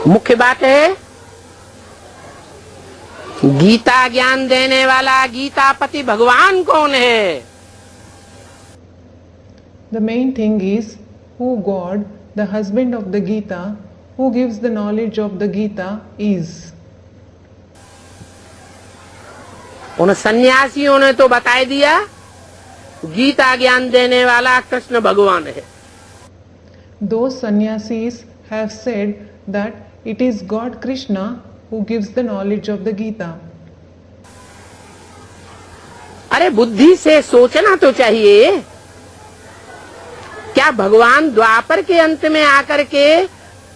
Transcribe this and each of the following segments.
मुख्य बात है गीता ज्ञान देने वाला गीतापति भगवान कौन है? The main thing is who God, the husband of the Gita, who gives the knowledge of the Gita is. उन सन्यासियों ने तो बता दिया गीता ज्ञान देने वाला कृष्ण भगवान है। Those sannyasis have said that it is God Krishna who gives the knowledge of the Gita. अरे बुद्धि से सोचना तो चाहिए, क्या भगवान द्वापर के अंत में आकर के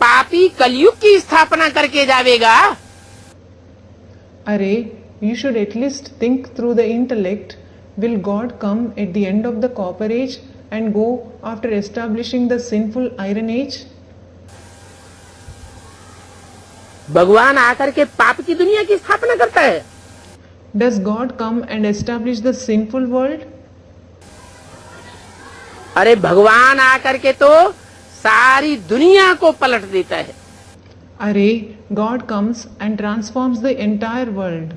पापी कलयुग की स्थापना करके जावेगा? Array, you should at least think through the intellect. Will God come at the end of the copper age and go after establishing the sinful iron age? भगवान आकर के पाप की दुनिया की स्थापना करता है। Does God come and establish the sinful world? अरे भगवान आकर के तो सारी दुनिया को पलट देता है। Array, God comes and transforms the entire world.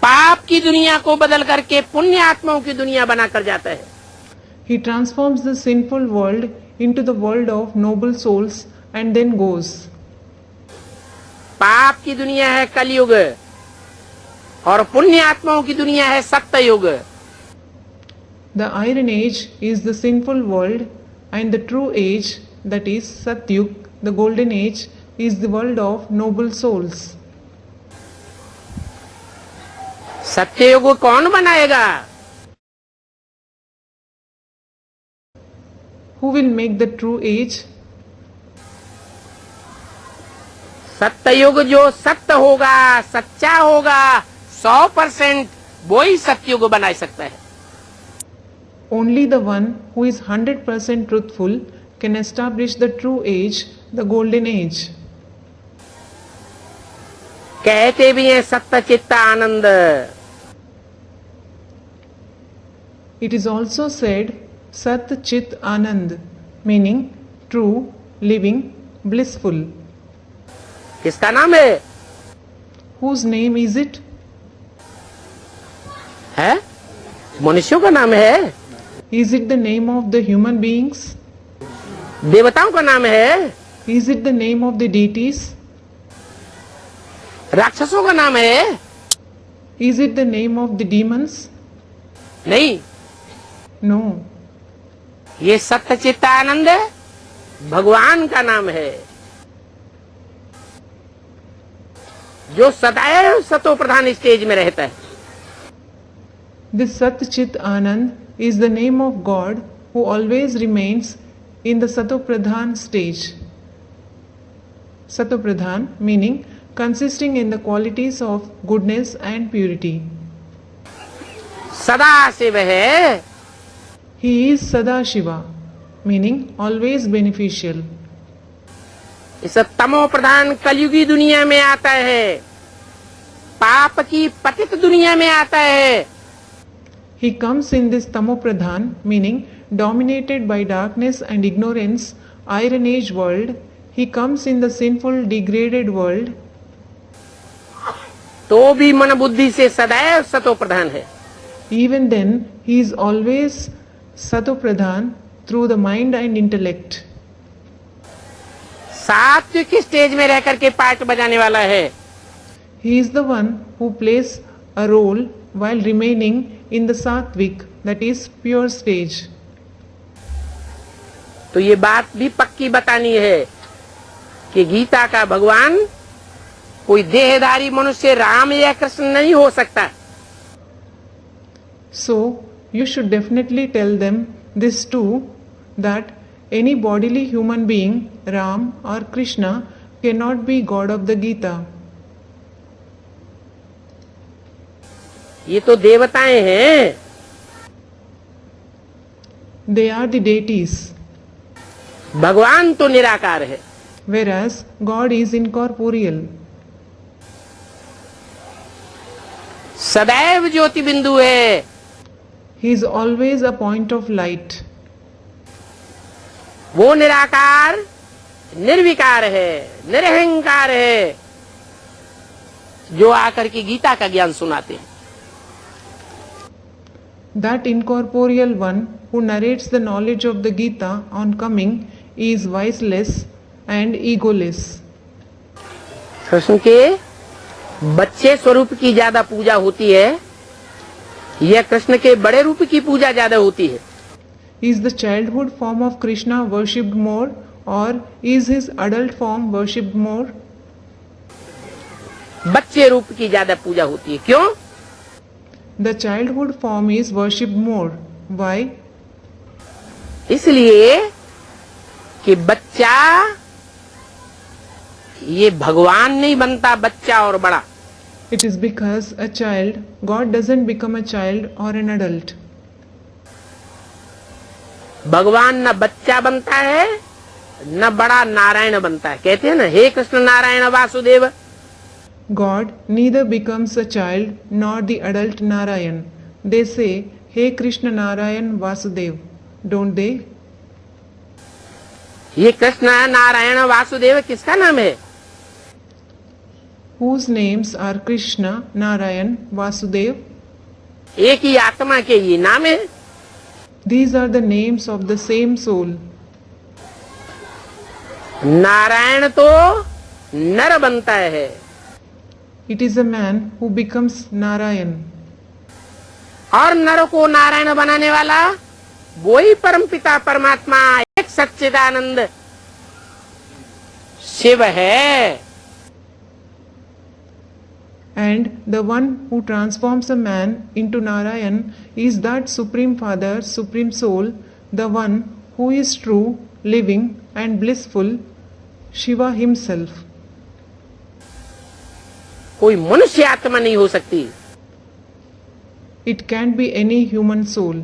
पाप की दुनिया को बदल करके पुण्य आत्माओं की दुनिया बनाकर जाता है। He transforms the sinful world into the world of noble souls and then goes. पाप की दुनिया है कलयुग और पुण्य आत्माओं की दुनिया है सत्ययुग। The iron age is the sinful world and the true age, that is Satyug, the golden age, is the world of noble souls. सत्ययुग कौन बनाएगा? Who will make the true age? सत्ययुग जो सत्य होगा, सच्चा होगा 100%, वो ही सत्ययुग बना सकता है। Only the one who is 100% truthful can establish the true age, the golden age. कहते भी हैं सत्य चित्त आनंद। It is also said Sat Chit Anand, meaning true, living, blissful. किसका नाम है? Whose name is it? है? मनुष्यों का नाम है? Is it the name of the human beings? देवताओं का नाम है? Is it the name of the deities? राक्षसों का नाम है? Is it the name of the demons? नहीं, No. ये सत्य चित्त आनंद भगवान का नाम है, जो सदैव सतो प्रधान स्टेज में रहता है। This Sat Chit Anand is the name of God who always remains in the Satopradhan stage. Satopradhan meaning consisting in the qualities of goodness and purity. सदा शिव है, He is Sadashiva meaning always beneficial. इस तमो प्रधान कलयुगी दुनिया में आता है, पाप की पतित दुनिया में आता है। He comes in this Tamopradhan meaning dominated by darkness and ignorance, Iron Age world. He comes in the sinful degraded world. तो भी मन बुद्धि से सदैव सतो प्रधान है। Even then, he is always Satopradhan through the mind and intellect. सात्विक stage में रह करके पार्ट बजाने वाला है। He is the one who plays a role while remaining in the Sattvic, that is pure stage. तो ये बात भी पक्की बतानी है कि गीता का भगवान कोई देहधारी मनुष्य राम या कृष्ण नहीं हो सकता। So, you should definitely tell them this too, that any bodily human being, Ram or Krishna, cannot be God of the Gita. ये तो देवताएं हैं। They are the deities, भगवान तो निराकार है। whereas God is incorporeal. सदैव ज्योति बिंदु है। He is always a point of light. वो निराकार निर्विकार है, निरहंकार है, जो आकर के गीता का ज्ञान सुनाते हैं। That incorporeal one who narrates the knowledge of the Gita on coming is voiceless and egoless. Krishna के बच्चे स्वरूप की ज्यादा पूजा होती है या कृष्ण के बड़े रूप की पूजा ज्यादा होती है? Is the childhood form of Krishna worshipped more or is his adult form worshipped more? बच्चे रूप की ज्यादा पूजा होती है। क्यों? The childhood form is worshipped more. Why? इसलिए कि बच्चा ये भगवान नहीं बनता, बच्चा और बड़ा। It is because a child, God doesn't become a child or an adult. भगवान न बच्चा बनता है न बड़ा नारायण बनता है। कहते हैं ना, हे Krishna Narayan Vasudev. God neither becomes a child nor the adult Narayan. They say, Hey Krishna Narayan Vasudev, don't they? ये कृष्ण नारायण वासुदेव किसका नाम है? Whose names are Krishna, Narayan, Vasudev? एक ही आत्मा के ये नाम है। These are the names of the same soul. Narayan तो नर बनता है, It is a man who becomes Narayan. और नर को नारायण बनाने वाला वही परमपिता परमात्मा एक सच्चिदानंद शिव है। And the one who transforms a man into Narayan is that Supreme Father, Supreme Soul, the one who is true, living and blissful, Shiva himself. कोई मनुष्य आत्मा नहीं हो सकती। It can't be any human soul.